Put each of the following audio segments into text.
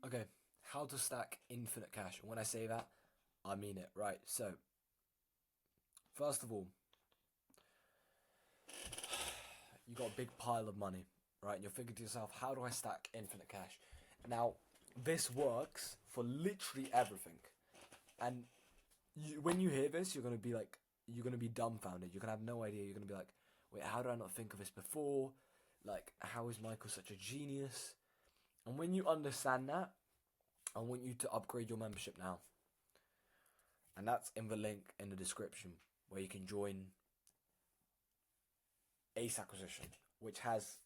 Okay, how to stack infinite cash. And when I say that, I mean it. Right, so, first of all, you got a big pile of money, right? And you're thinking to yourself, how do I stack infinite cash? Now, this works for literally everything. And when you hear this, you're gonna be dumbfounded. You're gonna have no idea. You're gonna be like, wait, how did I not think of this before? Like, how is Michael such a genius? And when you understand that, I want you to upgrade your membership now. And that's in the link in the description where you can join Ace Acquisition, which has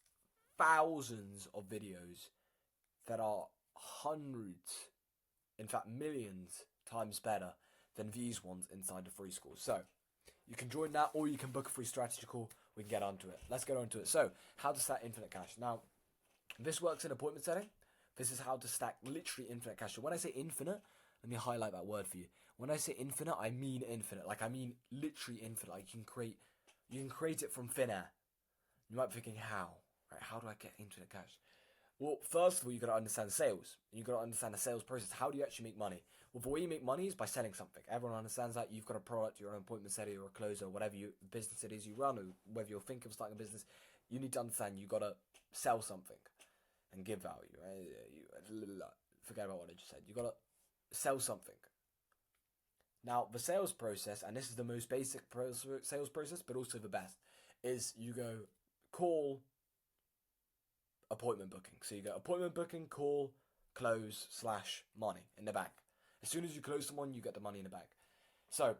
thousands of videos that are hundreds, in fact millions times better than these ones inside the free school. So you can join that, or you can book a free strategy call. We can get onto it. Let's get onto it. So, how to stack infinite cash. Now, this works in appointment setting. This is how to stack literally infinite cash. So when I say infinite, let me highlight that word for you. When I say infinite, I mean infinite. Like, I mean literally infinite. Like, you can create it from thin air. You might be thinking, how? Right? How do I get infinite cash? Well, first of all, you got to understand sales. You got to understand the sales process. How do you actually make money? Well, the way you make money is by selling something. Everyone understands that. You've got a product, you're an appointment setter, you're a closer, whatever business it is you run, or whether you're thinking of starting a business. You need to understand you got to sell something and give value. Right? Forget about what I just said. You got to sell something. Now, the sales process, and this is the most basic sales process, but also the best, is you go call, appointment booking. So you go appointment booking, call, close, slash money in the bank. As soon as you close someone, you get the money in the bank. So,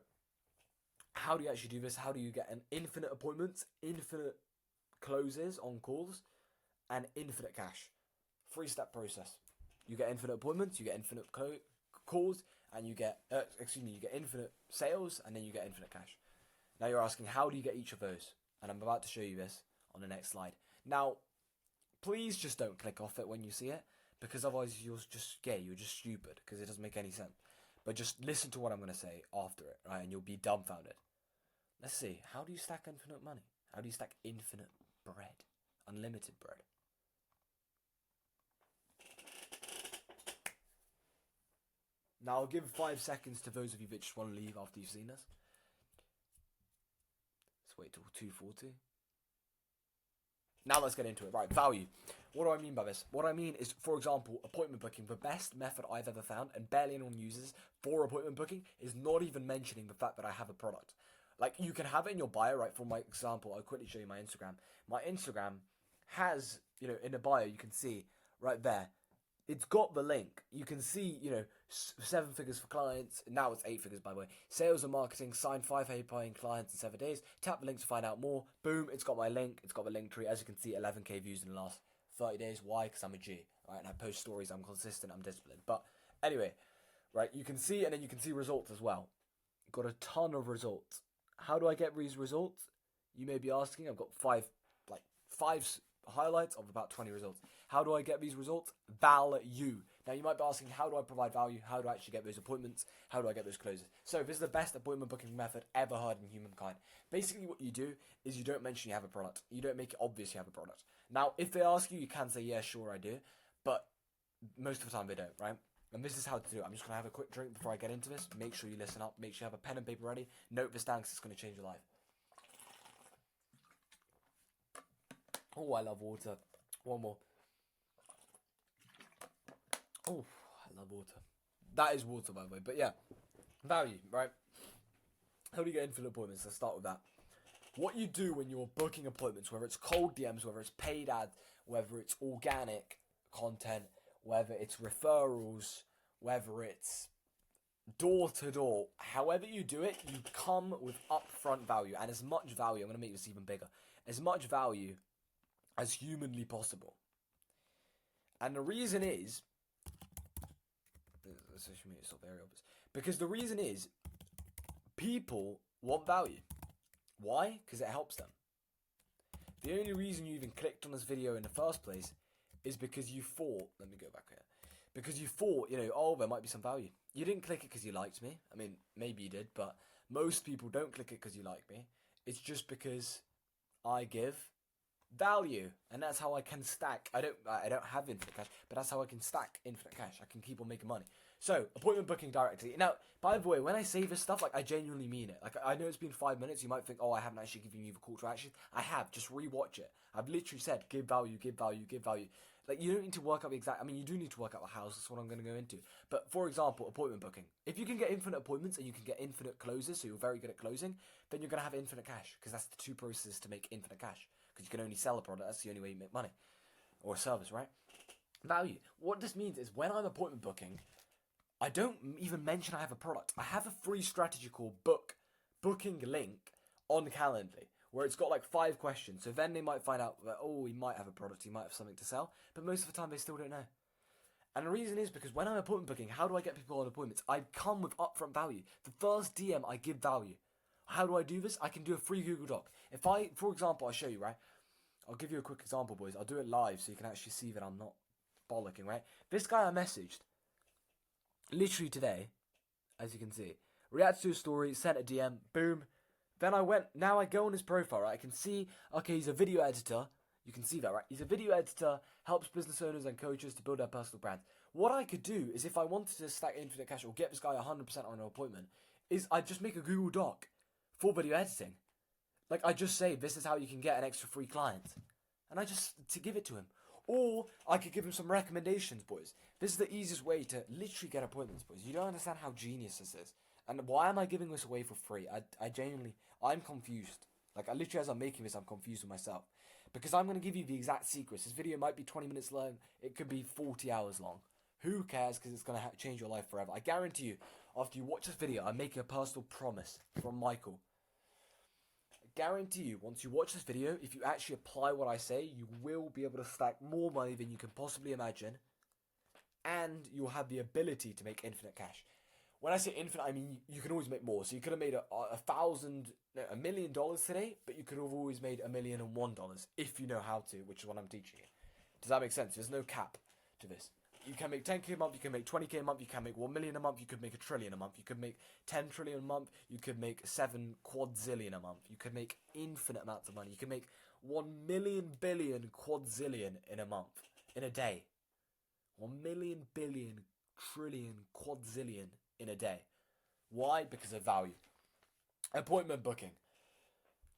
how do you actually do this? How do you get an infinite appointments, infinite closes on calls, and infinite cash? 3-step process. You get infinite appointments, you get infinite calls, and you get you get infinite sales, and then you get infinite cash. Now you're asking, how do you get each of those? And I'm about to show you this on the next slide. Now, please just don't click off it when you see it, because otherwise you're just scared, you're just stupid, because it doesn't make any sense. But just listen to what I'm going to say after it, right? And you'll be dumbfounded. Let's see, how do you stack infinite money? How do you stack infinite bread? Unlimited bread. Now I'll give 5 seconds to those of you that just want to leave after you've seen this. Let's wait till 2:40. Now let's get into it. Right, value. What do I mean by this? What I mean is, for example, appointment booking. The best method I've ever found, and barely anyone uses for appointment booking, is not even mentioning the fact that I have a product. Like, you can have it in your bio, right? For my example, I'll quickly show you my Instagram. My Instagram has, in the bio, you can see right there, it's got the link. You can see, 7 figures for clients. Now it's 8 figures, by the way. Sales and marketing, sign 5 paying clients in 7 days. Tap the link to find out more. Boom, it's got my link. It's got the link tree. As you can see, 11k views in the last 30 days. Why? Because I'm a G, right? And I post stories. I'm consistent. I'm disciplined. But anyway, right, you can see, and then you can see results as well. Got a ton of results. How do I get these results? You may be asking. I've got five highlights of about 20 results. How do I get these results? Value. Now you might be asking, how do I provide value? How do I actually get those appointments? How do I get those closes? So this is the best appointment booking method ever heard in humankind. Basically what you do is you don't mention you have a product. You don't make it obvious you have a product. Now if they ask you, you can say, yeah, sure I do. But most of the time they don't, right? And this is how to do it. I'm just going to have a quick drink before I get into this. Make sure you listen up. Make sure you have a pen and paper ready. Note this down because it's going to change your life. Oh, I love water. One more. Oh, I love water. That is water, by the way. But yeah, value, right? How do you get infinite appointments? Let's start with that. What you do when you're booking appointments, whether it's cold DMs, whether it's paid ads, whether it's organic content, whether it's referrals, whether it's door to door, however you do it, you come with upfront value, and as much value, I'm going to make this even bigger, as much value as humanly possible. And the reason is, social media is not very obvious, because the reason is, people want value. Why? Because it helps them. The only reason you even clicked on this video in the first place is because you thought, let me go back here, because you thought, oh, there might be some value. You didn't click it because you liked me. I mean, maybe you did, but most people don't click it because you like me. It's just because I give value, and that's how I can stack. I don't have infinite cash, but that's how I can stack infinite cash. I can keep on making money. So appointment booking directly. Now, by the way, when I say this stuff, like I genuinely mean it. Like I know it's been 5 minutes. You might think, oh, I haven't actually given you the call to action. I have. Just rewatch it. I've literally said give value, give value, give value. Like you don't need to work out the exact. I mean, you do need to work out the house. That's what I'm going to go into. But for example, appointment booking. If you can get infinite appointments and you can get infinite closes, so you're very good at closing, then you're going to have infinite cash because that's the two processes to make infinite cash. Because you can only sell a product. That's the only way you make money, or a service, right? Value. What this means is when I'm appointment booking, I don't even mention I have a product. I have a free strategy called booking link on Calendly, where it's got like 5 questions. So then they might find out that, oh, he might have a product, he might have something to sell, but most of the time they still don't know. And the reason is because when I'm appointment booking, how do I get people on appointments? I come with upfront value. The first DM, I give value. How do I do this? I can do a free Google Doc. If I, for example, I'll show you, right? I'll give you a quick example, boys. I'll do it live so you can actually see that I'm not bollocking, right? This guy I messaged literally today, as you can see, reacts to a story, sent a DM, boom. Then now I go on his profile, right? I can see, okay, he's a video editor. You can see that, right? He's a video editor, helps business owners and coaches to build their personal brands. What I could do is if I wanted to stack infinite cash or get this guy 100% on an appointment, is I'd just make a Google Doc for video editing. Like, I just say, this is how you can get an extra free client. And I just, to give it to him. Or I could give him some recommendations, boys. This is the easiest way to literally get appointments, boys. You don't understand how genius this is. And why am I giving this away for free? I'm confused. Like, I literally, as I'm making this, I'm confused with myself. Because I'm going to give you the exact secrets. This video might be 20 minutes long. It could be 40 hours long. Who cares? Because it's going to change your life forever. I guarantee you, after you watch this video, I'm making a personal promise from Michael. I guarantee you, once you watch this video, if you actually apply what I say, you will be able to stack more money than you can possibly imagine. And you'll have the ability to make infinite cash. When I say infinite, I mean you can always make more. So you could have made $1 million today, but you could have always made $1,001,001 if you know how to, which is what I'm teaching you. Does that make sense? There's no cap to this. You can make 10k a month, you can make 20k a month, you can make 1 million a month, you could make 1 trillion a month, you could make 10 trillion a month, you could make 7 quadzillion a month, you could make infinite amounts of money, you could make 1 million billion quadzillion in a month, in a day. 1 million billion trillion quadzillion in a day. Why? Because of value. Appointment booking.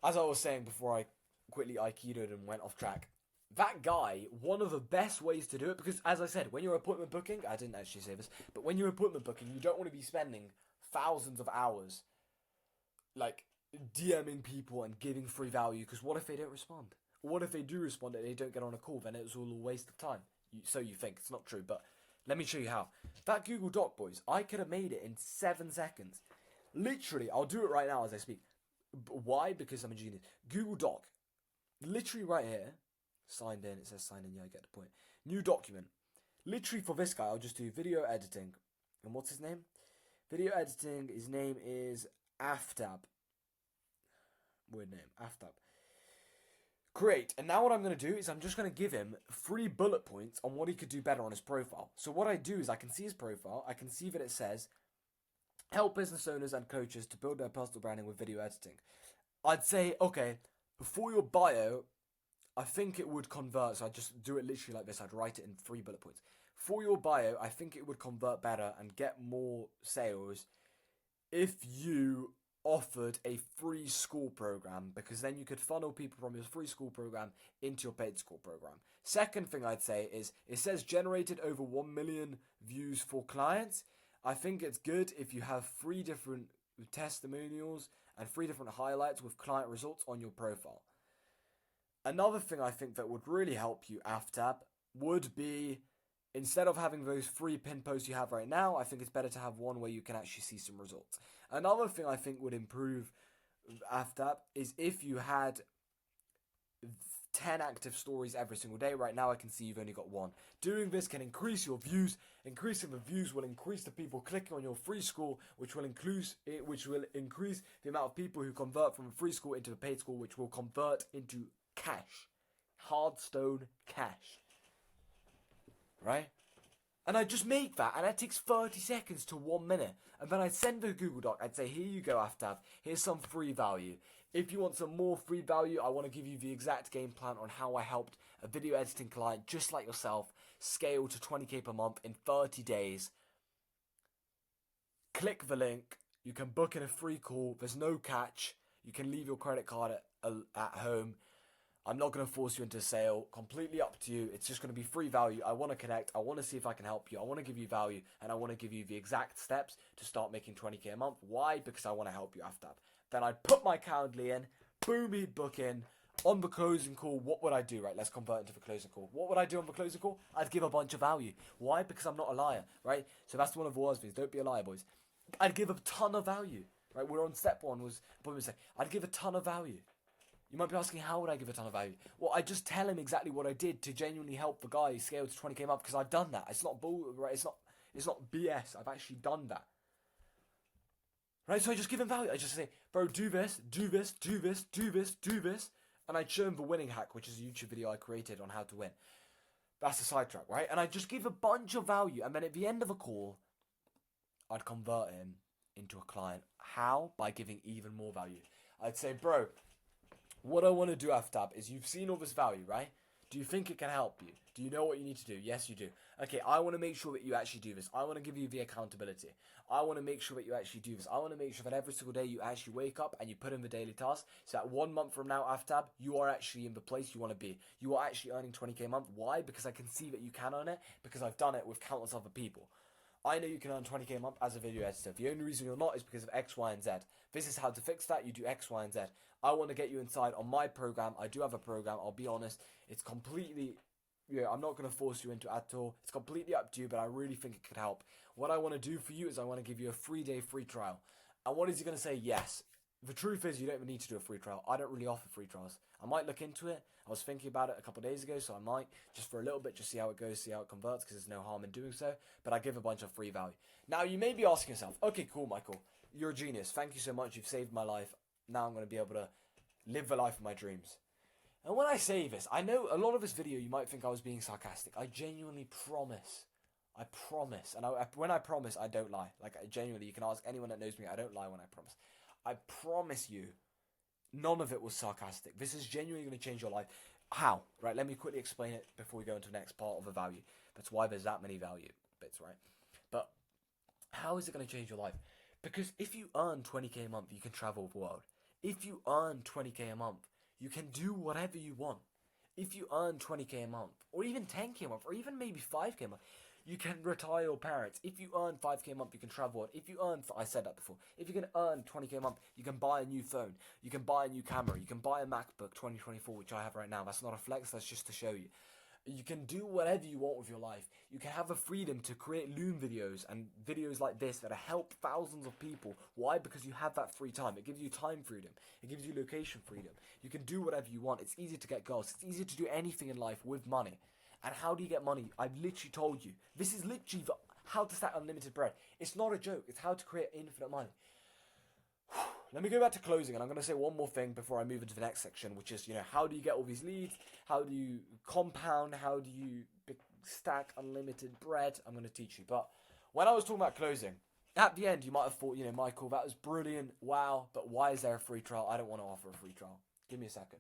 As I was saying before I quickly Aikido'd and went off track, that guy, one of the best ways to do it, because as I said, when you're appointment booking, I didn't actually say this, but when you're appointment booking, you don't want to be spending thousands of hours, like, DMing people and giving free value, because what if they don't respond? What if they do respond and they don't get on a call? Then it's all a waste of time. So you think. It's not true, but let me show you how. That Google Doc, boys, I could have made it in 7 seconds. Literally, I'll do it right now as I speak. Why? Because I'm a genius. Google Doc. Literally right here. Signed in. It says signed in. Yeah, I get the point. New document. Literally for this guy, I'll just do video editing. And what's his name? Video editing. His name is Aftab. Weird name. Aftab. Create. And now what I'm going to do is I'm just going to give him 3 bullet points on what he could do better on his profile. So what I do is I can see his profile. I can see that it says, help business owners and coaches to build their personal branding with video editing. I'd say, okay, for your bio, I think it would convert. So I'd just do it literally like this. I'd write it in 3 bullet points. For your bio, I think it would convert better and get more sales if you offered a free school program, because then you could funnel people from your free school program into your paid school program. Second thing I'd say is, it says generated over 1 million views for clients. I think it's good if you have 3 different testimonials and 3 different highlights with client results on your profile. Another thing I think that would really help you, Aftab, would be, instead of having those 3 pin posts you have right now, I think it's better to have one where you can actually see some results. Another thing I think would improve Aftab is if you had 10 active stories every single day. Right now I can see you've only got 1. Doing this can increase your views. Increasing the views will increase the people clicking on your free school, which will increase the amount of people who convert from a free school into a paid school, which will convert into cash. Hard stone cash. Right? And I just make that, and that takes 30 seconds to 1 minute. And then I'd send the Google Doc. I'd say, here you go, Aftab. Here's some free value. If you want some more free value, I want to give you the exact game plan on how I helped a video editing client just like yourself scale to 20k per month in 30 days. Click the link. You can book in a free call. There's no catch. You can leave your credit card at home. I'm not going to force you into a sale. Completely up to you. It's just going to be free value. I want to connect. I want to see if I can help you. I want to give you value. And I want to give you the exact steps to start making 20k a month. Why? Because I want to help you after that. Then I'd put my Calendly in. Boom, he'd book in. On the closing call, what would I do? Right, let's convert into the closing call. What would I do on the closing call? I'd give a bunch of value. Why? Because I'm not a liar, right? So that's one of the worst things. Don't be a liar, boys. I'd give a ton of value, right? We're on step one. I'd give a ton of value. You might be asking, how would I give a ton of value? Well, I just tell him exactly what I did to genuinely help the guy scale to 20k a month, because I've done that. It's not bull, right? It's not BS. I've actually done that. Right, so I just give him value. I just say, bro, do this, do this, do this, do this, do this. And I'd show him the winning hack, which is a YouTube video I created on how to win. That's the sidetrack, right? And I just give a bunch of value. And then at the end of a call, I'd convert him into a client. How? By giving even more value. I'd say, bro, what I want to do, Aftab, is you've seen all this value, right? Do you think it can help you? Do you know what you need to do? Yes, you do. Okay, I want to make sure that you actually do this. I want to give you the accountability. I want to make sure that you actually do this. I want to make sure that every single day you actually wake up and you put in the daily task, so that 1 month from now, Aftab, you are actually in the place you want to be. You are actually earning 20k a month. Why? Because I can see that you can earn it, because I've done it with countless other people. I know you can earn 20k a month as a video editor. The only reason you're not is because of X, Y, and Z. This is how to fix that. You do X, Y, and Z. I want to get you inside on my program. I do have a program. I'll be honest. It's completely... I'm not going to force you into it at all. It's completely up to you, but I really think it could help. What I want to do for you is I want to give you a 3-day free trial. And what is he going to say? Yes. The truth is, you don't even need to do a free trial. I don't really offer free trials. I might look into it. I was thinking about it a couple of days ago, so I might, just for a little bit, just see how it goes, see how it converts, because there's no harm in doing so. But I give a bunch of free value. Now, you may be asking yourself, okay, cool, Michael. You're a genius. Thank you so much. You've saved my life. Now I'm going to be able to live the life of my dreams. And when I say this, I know a lot of this video you might think I was being sarcastic. I genuinely promise. I promise. And when I promise, I don't lie. Like, genuinely, you can ask anyone that knows me. I don't lie when I promise. I promise you, none of it was sarcastic. This is genuinely going to change your life. How? Right, let me quickly explain it before we go into the next part of the value. That's why there's that many value bits, right? But how is it going to change your life? Because if you earn 20k a month, you can travel the world. If you earn 20k a month, you can do whatever you want. If you earn 20k a month, or even 10k a month, or even maybe 5k a month, you can retire your parents. If you earn 5k a month, you can travel. If you earn, I said that before, if you can earn 20k a month, you can buy a new phone. You can buy a new camera. You can buy a MacBook 2024, which I have right now. That's not a flex, that's just to show you. You can do whatever you want with your life. You can have the freedom to create Loom videos and videos like this that help thousands of people. Why? Because you have that free time. It gives you time freedom. It gives you location freedom. You can do whatever you want. It's easy to get girls. It's easy to do anything in life with money. And how do you get money? I've literally told you. This is literally how to stack unlimited bread. It's not a joke. It's how to create infinite money. Let me go back to closing, and I'm going to say one more thing before I move into the next section, which is, how do you get all these leads? How do you compound? How do you stack unlimited bread? I'm going to teach you. But when I was talking about closing, at the end, you might have thought, Michael, that was brilliant. Wow. But why is there a free trial? I don't want to offer a free trial. Give me a second.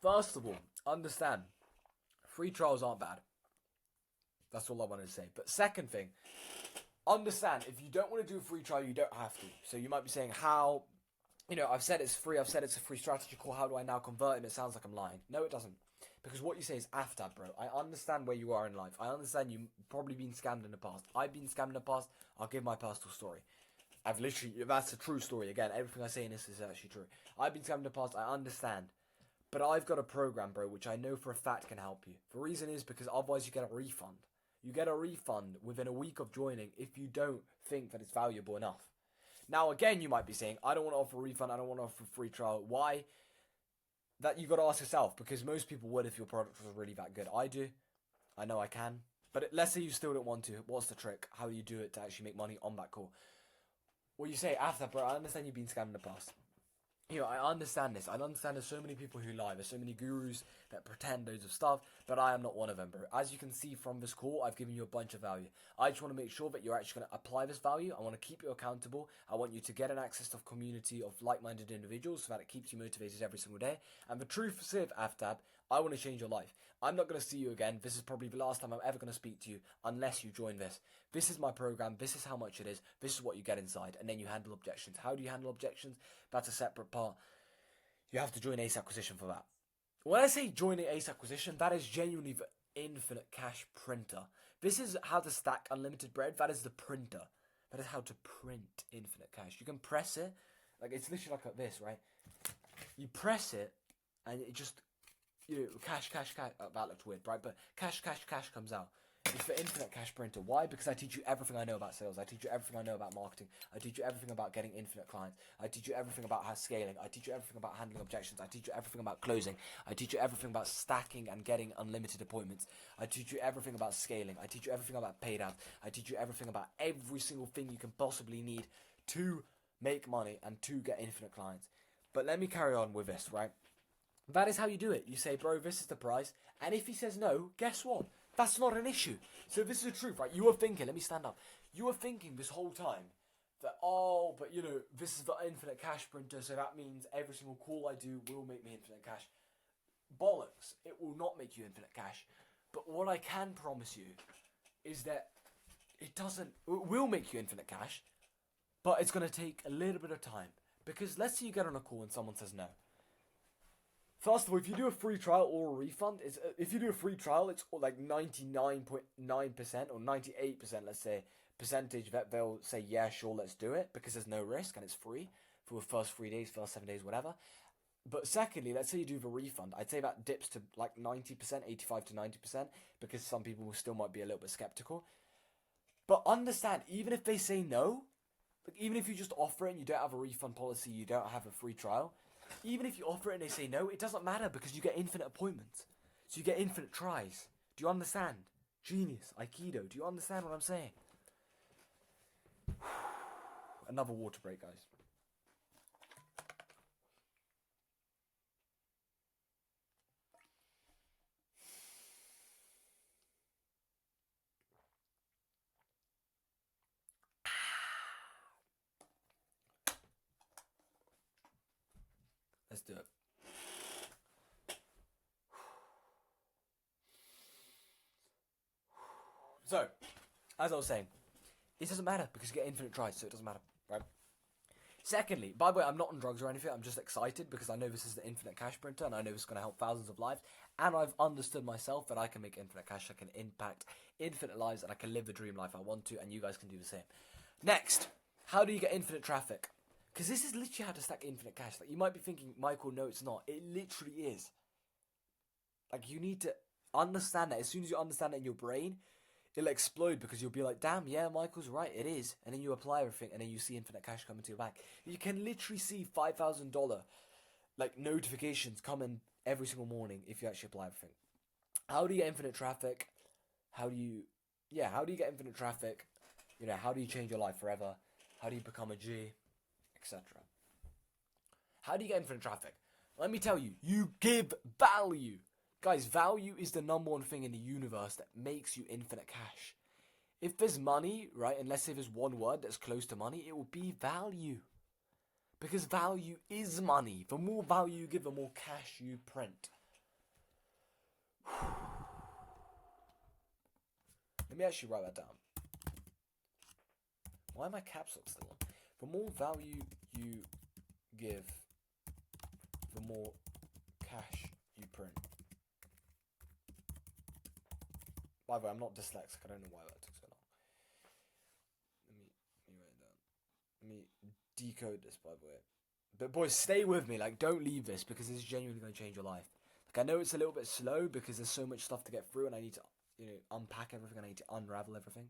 First of all, understand, free trials aren't bad. That's all I wanted to say. But second thing, understand, if you don't want to do a free trial, you don't have to. So you might be saying, how? I've said it's free. I've said it's a free strategy call. How do I now convert him? It sounds like I'm lying. No, it doesn't. Because what you say is Aftab, bro. I understand where you are in life. I understand you've probably been scammed in the past. I've been scammed in the past. I'll give my personal story. That's a true story. Again, everything I say in this is actually true. I've been scammed in the past. I understand. But I've got a program, bro, which I know for a fact can help you. The reason is because otherwise you get a refund. You get a refund within a week of joining if you don't think that it's valuable enough. Now, again, you might be saying, I don't want to offer a refund. I don't want to offer a free trial. Why? That you got to ask yourself, because most people would if your product was really that good. I do. I know I can. But let's say you still don't want to. What's the trick? How do you do it to actually make money on that call? Well, you say, after, bro, I understand you've been scammed in the past. I understand this. I understand there's so many people who lie. There's so many gurus that pretend loads of stuff, but I am not one of them, bro. As you can see from this call, I've given you a bunch of value. I just want to make sure that you're actually going to apply this value. I want to keep you accountable. I want you to get an access to a community of like-minded individuals so that it keeps you motivated every single day. And the truth is, Aftab, I want to change your life. I'm not going to see you again. This is probably the last time I'm ever going to speak to you unless you join this. This is my program. This is how much it is. This is what you get inside. And then you handle objections. How do you handle objections? That's a separate part. You have to join Ace Acquisition for that. When I say joining Ace Acquisition, that is genuinely the infinite cash printer. This is how to stack unlimited bread. That is the printer. That is how to print infinite cash. You can press it. Like, it's literally like this, right? You press it, and it just, cash. That looked weird, right? But cash comes out. It's the infinite cash printer. Why? Because I teach you everything I know about sales. I teach you everything I know about marketing. I teach you everything about getting infinite clients. I teach you everything about how scaling. I teach you everything about handling objections. I teach you everything about closing. I teach you everything about stacking and getting unlimited appointments. I teach you everything about scaling. I teach you everything about paid ads. I teach you everything about every single thing you can possibly need to make money and to get infinite clients. But let me carry on with this, right? That is how you do it. You say, bro, this is the price. And if he says no, guess what? That's not an issue. So this is the truth, right? You were thinking, let me stand up. You were thinking this whole time that, but this is the infinite cash printer, so that means every single call I do will make me infinite cash. Bollocks. It will not make you infinite cash. But what I can promise you is that it will make you infinite cash, but it's going to take a little bit of time. Because let's say you get on a call and someone says no. First of all, if you do a free trial or a refund, if you do a free trial, it's like 99.9% or 98%, let's say, percentage that they'll say, yeah, sure, let's do it, because there's no risk and it's free for the first 3 days, first 7 days, whatever. But secondly, let's say you do the refund. I'd say that dips to like 90%, 85 to 90%, because some people still might be a little bit skeptical. But understand, even if they say no, like even if you just offer it and you don't have a refund policy, you don't have a free trial, even if you offer it and they say no, it doesn't matter because you get infinite appointments. So you get infinite tries. Do you understand? Genius. Aikido. Do you understand what I'm saying? Another water break, guys. Let's do it. So, as I was saying, it doesn't matter because you get infinite tries, so it doesn't matter, right? Secondly, by the way, I'm not on drugs or anything. I'm just excited because I know this is the infinite cash printer and I know it's going to help thousands of lives. And I've understood myself that I can make infinite cash, I can impact infinite lives, and I can live the dream life I want to, and you guys can do the same. Next, how do you get infinite traffic? Because this is literally how to stack infinite cash. Like, you might be thinking, Michael, no, it's not. It literally is. Like, you need to understand that. As soon as you understand it in your brain, it'll explode because you'll be like, damn, yeah, Michael's right, it is. And then you apply everything, and then you see infinite cash come into your bank. You can literally see $5,000 like notifications coming every single morning if you actually apply everything. How do you get infinite traffic? How do you get infinite traffic? How do you change your life forever? How do you become a G? Etc. How do you get infinite traffic? Let me tell you, you give value. Guys, value is the number one thing in the universe that makes you infinite cash. If there's money, right, and let's say there's one word that's close to money, it will be value. Because value is money. The more value you give, the more cash you print. Let me actually write that down. Why are my caps lock still on? The more value you give, the more cash you print. By the way, I'm not dyslexic. I don't know why that took so long. Let me write it down. Let me decode this, by the way. But boys, stay with me. Like, don't leave this because this is genuinely going to change your life. Like, I know it's a little bit slow because there's so much stuff to get through and I need to, unpack everything. I need to unravel everything.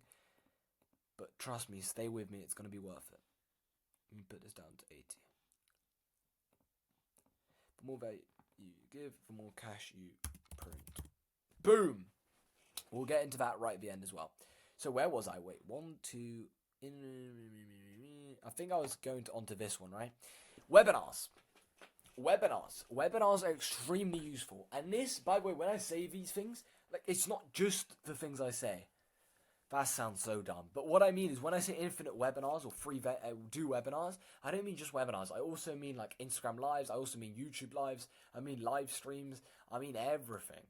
But trust me, stay with me. It's going to be worth it. Let me put this down to 80. The more value you give, the more cash you print. Boom! We'll get into that right at the end as well. So where was I? Wait, 1, 2... I think I was going onto this one, right? Webinars. Webinars. Webinars are extremely useful. And this, by the way, when I say these things, like, it's not just the things I say. That sounds so dumb. But what I mean is when I say infinite webinars or do webinars, I don't mean just webinars. I also mean like Instagram lives. I also mean YouTube lives. I mean live streams. I mean everything.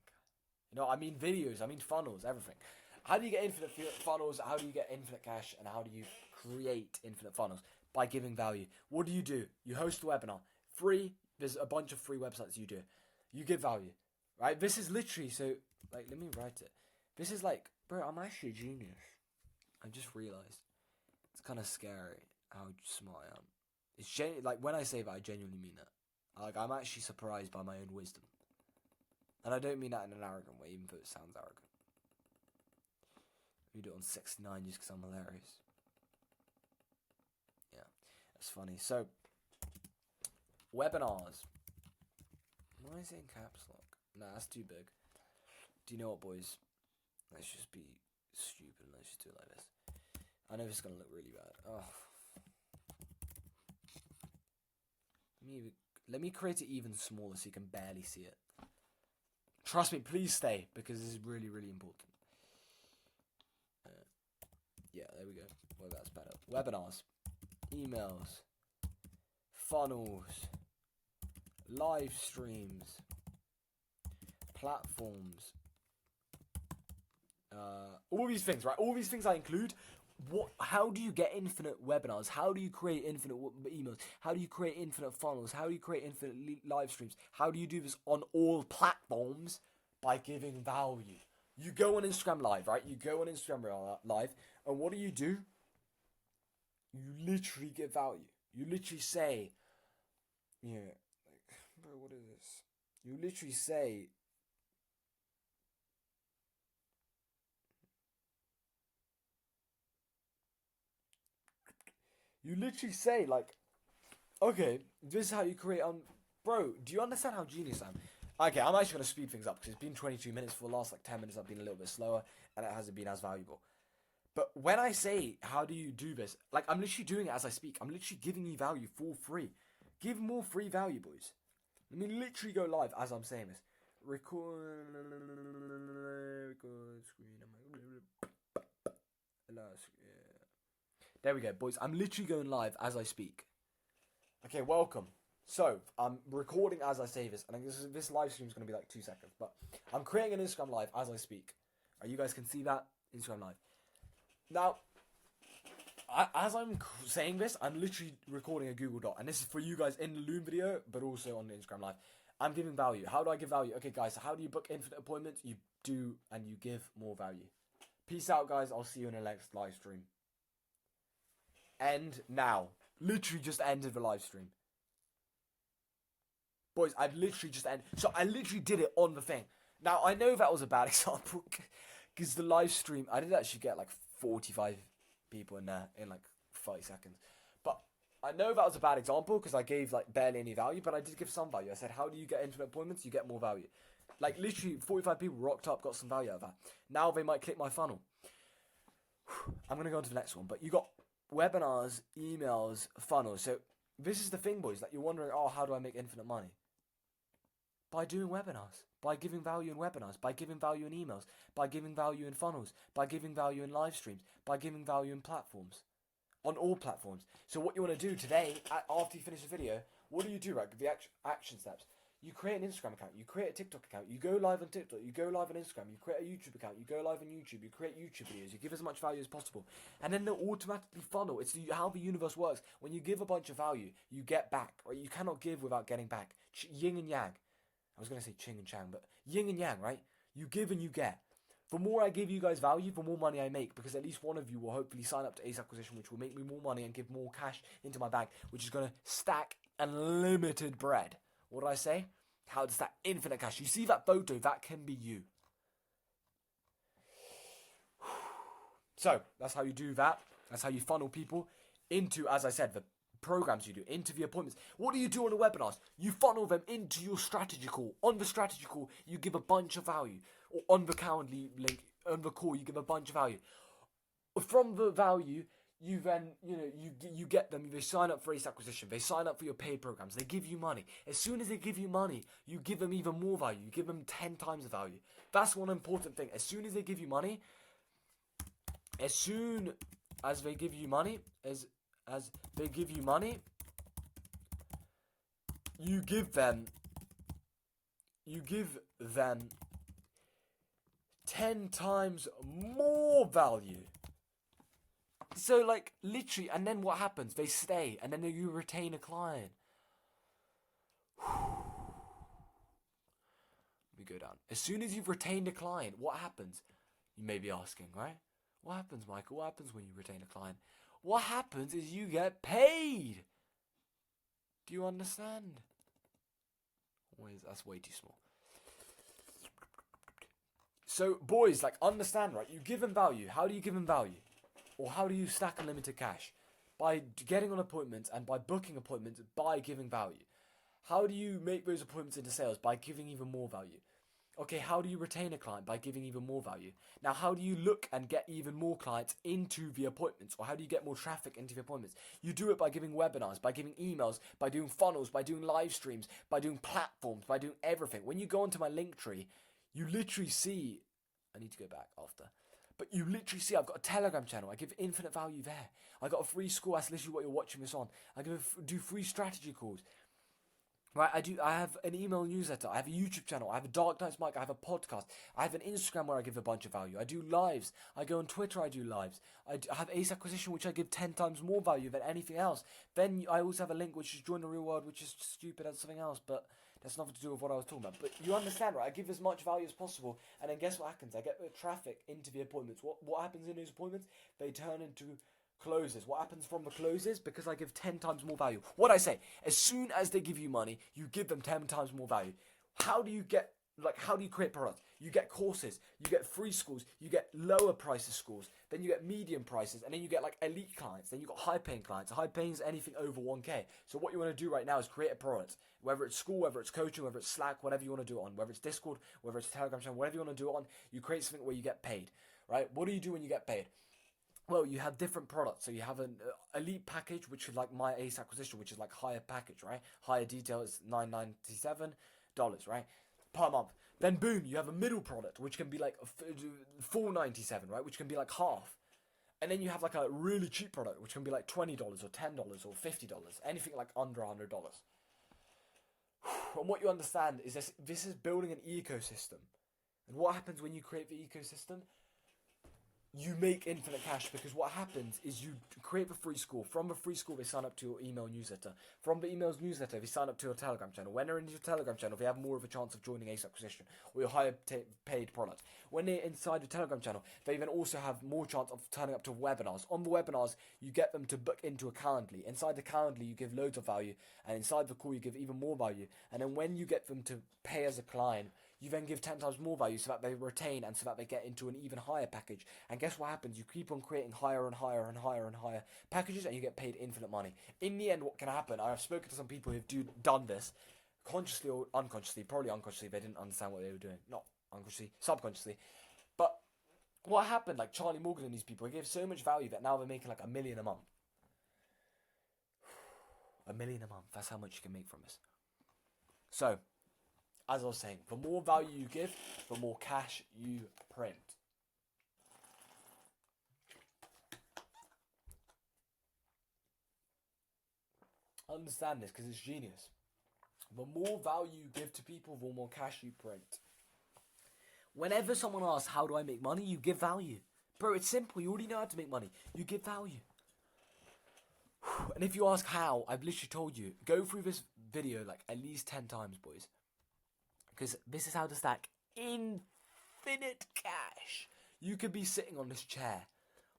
You know, I mean videos. I mean funnels, everything. How do you get infinite funnels? How do you get infinite cash? And how do you create infinite funnels? By giving value. What do? You host a webinar. Free. There's a bunch of free websites you do. You give value. Right? This is literally, so, like, let me write it. This is like, bro, I'm actually a genius. I just realized. It's kind of scary how smart I am. It's like, when I say that, I genuinely mean it. Like, I'm actually surprised by my own wisdom. And I don't mean that in an arrogant way, even though it sounds arrogant. We do it on 69 just because I'm hilarious. Yeah, that's funny. So, webinars. Why is it in caps lock? Nah, that's too big. Do you know what, boys? Let's just be stupid and let's just do it like this. I know this is going to look really bad. Oh. Let me create it even smaller so you can barely see it. Trust me, please stay, because this is really, really important. Yeah, there we go. Well, that's better. Webinars, emails, funnels, live streams, platforms, all these things, right? All these things I include. How do you get infinite webinars? How do you create infinite emails? How do you create infinite funnels? How do you create infinite live streams? How do you do this on all platforms? By giving value. You go on Instagram Live, right? You go on Instagram Live, and what do? You literally give value. You literally say, yeah, like, bro, what is this? You literally say, like, okay, this is how you create on... Bro, do you understand how genius I am? Okay, I'm actually going to speed things up because it's been 22 minutes. For the last, like, 10 minutes, I've been a little bit slower, and it hasn't been as valuable. But when I say, how do you do this? Like, I'm literally doing it as I speak. I'm literally giving you value for free. Give more free value, boys. Let me literally go live as I'm saying this. Record screen. There we go, boys. I'm literally going live as I speak. Okay, welcome. So, I'm recording as I say this, and this live stream is going to be like 2 seconds, but I'm creating an Instagram Live as I speak. You guys can see that? Instagram Live. Now, as I'm saying this, I'm literally recording a Google Doc, and this is for you guys in the Loom video, but also on the Instagram Live. I'm giving value. How do I give value? Okay, guys, so how do you book infinite appointments? You do, and you give more value. Peace out, guys. I'll see you in the next live stream. End now. Literally just ended the live stream. Boys, I've literally just ended. So I literally did it on the thing. Now, I know that was a bad example because the live stream, I did actually get like 45 people in there in like 30 seconds. But I know that was a bad example because I gave like barely any value, but I did give some value. I said, how do you get infinite appointments? You get more value. Like literally 45 people rocked up, got some value out of that. Now they might click my funnel. I'm going to go on to the next one, but you got webinars, emails, funnels. So this is the thing, boys, that you're wondering, oh, how do I make infinite money? By doing webinars, by giving value in webinars, by giving value in emails, by giving value in funnels, by giving value in live streams, by giving value in platforms, on all platforms. So what you want to do today, after you finish the video, what do you do, right? The action steps. You create an Instagram account, you create a TikTok account, you go live on TikTok, you go live on Instagram, you create a YouTube account, you go live on YouTube, you create YouTube videos, you give as much value as possible, and then they'll automatically funnel. It's how the universe works. When you give a bunch of value, you get back, right? You cannot give without getting back. Yin and yang. I was going to say ching and chang, but yin and yang, right? You give and you get. The more I give you guys value, the more money I make, because at least one of you will hopefully sign up to Ace Acquisition, which will make me more money and give more cash into my bank, which is going to stack unlimited bread. What did I say? How to stack infinite cash. You see that photo? That can be you. So, that's how you do that. That's how you funnel people into, as I said, the programs you do, into the appointments. What do you do on the webinars? You funnel them into your strategy call. On the strategy call, you give a bunch of value. Or on the Calendly link, on the call, you give a bunch of value. From the value, you then, you get them, they sign up for Ace Acquisition, they sign up for your paid programs, they give you money. As soon as they give you money, you give them even more value, you give them 10 times the value. That's one important thing. As soon as they give you money, as soon as they give you money, as they give you money, you give them 10 times more value. So, like, literally, and then what happens? They stay, and then you retain a client. Let me go down. As soon as you've retained a client, what happens? You may be asking, right? What happens, Michael? What happens when you retain a client? What happens is you get paid. Do you understand? That's way too small. So, boys, like, understand, right? You give them value. How do you give them value? Or how do you stack unlimited cash? By getting on appointments and by booking appointments by giving value. How do you make those appointments into sales? By giving even more value. Okay, how do you retain a client? By giving even more value. Now, how do you look and get even more clients into the appointments? Or how do you get more traffic into the appointments? You do it by giving webinars, by giving emails, by doing funnels, by doing live streams, by doing platforms, by doing everything. When you go onto my link tree, you literally see... I need to go back after. But you literally see I've got a Telegram channel. I give infinite value there. I got a free school. That's literally what you're watching this on. I do free strategy calls. Right, I have an email newsletter. I have a YouTube channel. I have a Dark Knights mic. I have a podcast. I have an Instagram where I give a bunch of value. I do lives. I go on Twitter. I do lives. I have Ace Acquisition, which I give 10 times more value than anything else. Then I also have a link which is Join the Real World, which is stupid as something else, but that's nothing to do with what I was talking about. But you understand, right? I give as much value as possible, and then guess what happens? I get the traffic into the appointments. What happens in those appointments? They turn into closes. What happens from the closes? Because I give 10 times more value. What I say, as soon as they give you money, you give them 10 times more value. How do you create products? You get courses, you get free schools, you get lower prices schools, then you get medium prices, and then you get like elite clients, then you got high paying clients. High paying is anything over 1k. So what you want to do right now is create a product, whether it's school, whether it's coaching, whether it's Slack, whatever you want to do it on, whether it's Discord, whether it's Telegram channel, whatever you want to do it on, you create something where you get paid, right? What do you do when you get paid? Well, you have different products. So you have an elite package, which is like my Ace Acquisition, which is like higher package, right? Higher detail is $997, right? Per month. Then boom, you have a middle product, which can be like $497, right? Which can be like half. And then you have like a really cheap product, which can be like $20 or $10 or $50, anything like under $100. And what you understand is this is building an ecosystem. And what happens when you create the ecosystem? You make infinite cash, because what happens is you create the free school. From the free school, they sign up to your email newsletter. From the email newsletter, they sign up to your Telegram channel. When they're in your Telegram channel, they have more of a chance of joining Ace Acquisition or your higher paid product. When they're inside the Telegram channel, they then also have more chance of turning up to webinars. On the webinars, you get them to book into a Calendly. Inside the Calendly, you give loads of value, and inside the call, you give even more value. And then when you get them to pay as a client, you then give 10 times more value so that they retain and so that they get into an even higher package. And guess what happens? You keep on creating higher and higher and higher and higher packages, and you get paid infinite money. In the end, what can happen? I've spoken to some people who've done this consciously or unconsciously, probably unconsciously. They didn't understand what they were doing. Not unconsciously, subconsciously. But what happened? Like Charlie Morgan and these people, they gave so much value that now they're making like $1 million a month. $1 million a month. That's how much you can make from this. So, as I was saying, the more value you give, the more cash you print. Understand this, because it's genius. The more value you give to people, the more cash you print. Whenever someone asks, how do I make money? You give value. Bro, it's simple. You already know how to make money. You give value. And if you ask how, I've literally told you. Go through this video like at least 10 times, boys. Because this is how to stack infinite cash. You could be sitting on this chair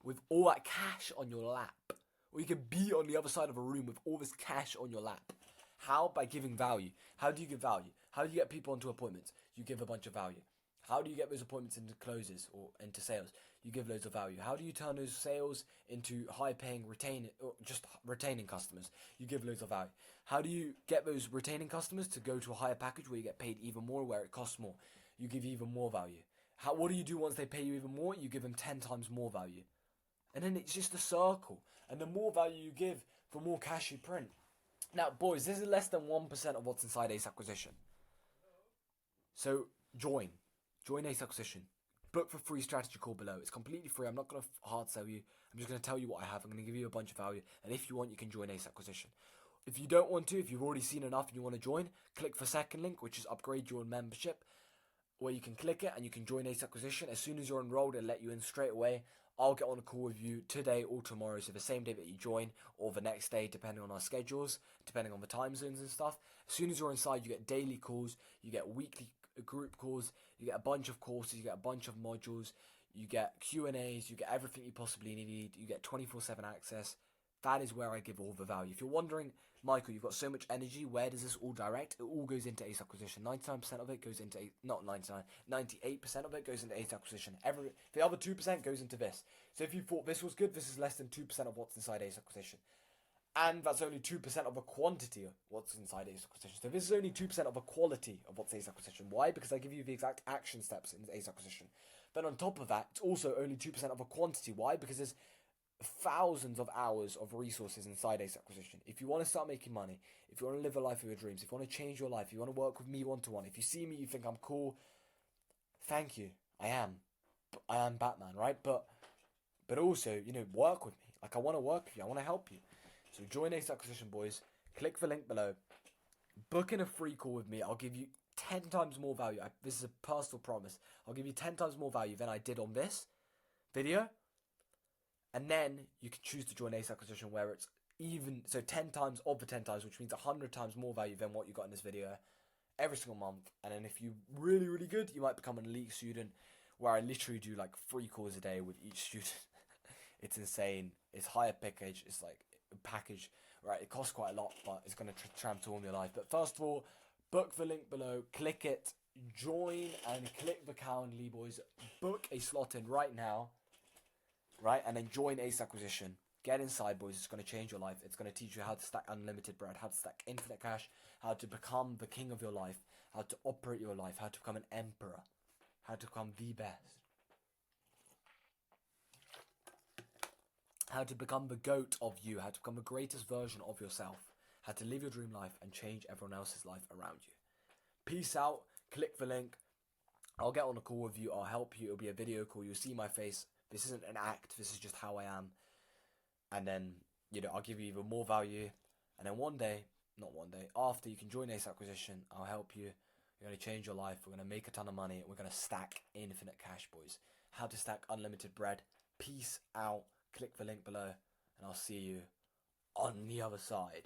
with all that cash on your lap. Or you could be on the other side of a room with all this cash on your lap. How? By giving value. How do you give value? How do you get people onto appointments? You give a bunch of value. How do you get those appointments into closes or into sales? You give loads of value. How do you turn those sales into high-paying, retaining customers? You give loads of value. How do you get those retaining customers to go to a higher package where you get paid even more, where it costs more? You give even more value. What do you do once they pay you even more? You give them 10 times more value. And then it's just a circle. And the more value you give, the more cash you print. Now, boys, this is less than 1% of what's inside Ace Acquisition. So, join. Join Ace Acquisition. Book for free strategy call below. It's completely free. I'm not going to hard sell you. I'm just going to tell you what I have. I'm going to give you a bunch of value. And if you want, you can join Ace Acquisition. If you don't want to, if you've already seen enough and you want to join, click the second link, which is upgrade your membership, where you can click it and you can join Ace Acquisition. As soon as you're enrolled, it'll let you in straight away. I'll get on a call with you today or tomorrow, so the same day that you join or the next day, depending on our schedules, depending on the time zones and stuff. As soon as you're inside, you get daily calls, you get weekly group calls, you get a bunch of courses, you get a bunch of modules, you get Q&As, you get everything you possibly need, you get 24/7 access. That is where I give all the value. If you're wondering, Michael, you've got so much energy, where does this all direct? It all goes into Ace Acquisition. 99% of it goes into, not 99, 98% of it goes into Ace Acquisition. The other 2% goes into this. So if you thought this was good, this is less than 2% of what's inside Ace Acquisition. And that's only 2% of the quantity of what's inside Ace Acquisition. So this is only 2% of the quality of what's Ace Acquisition. Why? Because I give you the exact action steps in Ace Acquisition. Then on top of that, it's also only 2% of the quantity. Why? Because there's thousands of hours of resources inside Ace Acquisition. If you want to start making money, if you want to live a life of your dreams, if you want to change your life, if you want to work with me one-to-one, if you see me, you think I'm cool, thank you. I am Batman, right? But also, work with me. Like, I want to work with you. I want to help you. So join Ace Acquisition, boys. Click the link below. Book in a free call with me. I'll give you 10 times more value. This is a personal promise. I'll give you 10 times more value than I did on this video. And then you can choose to join Ace Acquisition where it's even, so 10 times of the 10 times, which means 100 times more value than what you got in this video every single month. And then if you're really, really good, you might become an elite student where I literally do like 3 calls a day with each student. It's insane. It's higher package. It's like a package, right? It costs quite a lot, but it's going to transform your life. But first of all, book the link below, click it, join, and click the Calendly, boys. Book a slot in right now. Right, and then join Ace Acquisition. Get inside, boys. It's going to change your life. It's going to teach you how to stack unlimited bread, how to stack infinite cash, how to become the king of your life, how to operate your life, how to become an emperor, how to become the best, how to become the GOAT of you, how to become the greatest version of yourself, how to live your dream life and change everyone else's life around you. Peace out. Click the link. I'll get on a call with you. I'll help you. It'll be a video call. You'll see my face. This isn't an act, this is just how I am. And then, I'll give you even more value. And then after you can join Ace Acquisition, I'll help you. We're going to change your life. We're going to make a ton of money. We're going to stack infinite cash, boys. How to stack unlimited bread. Peace out. Click the link below. And I'll see you on the other side.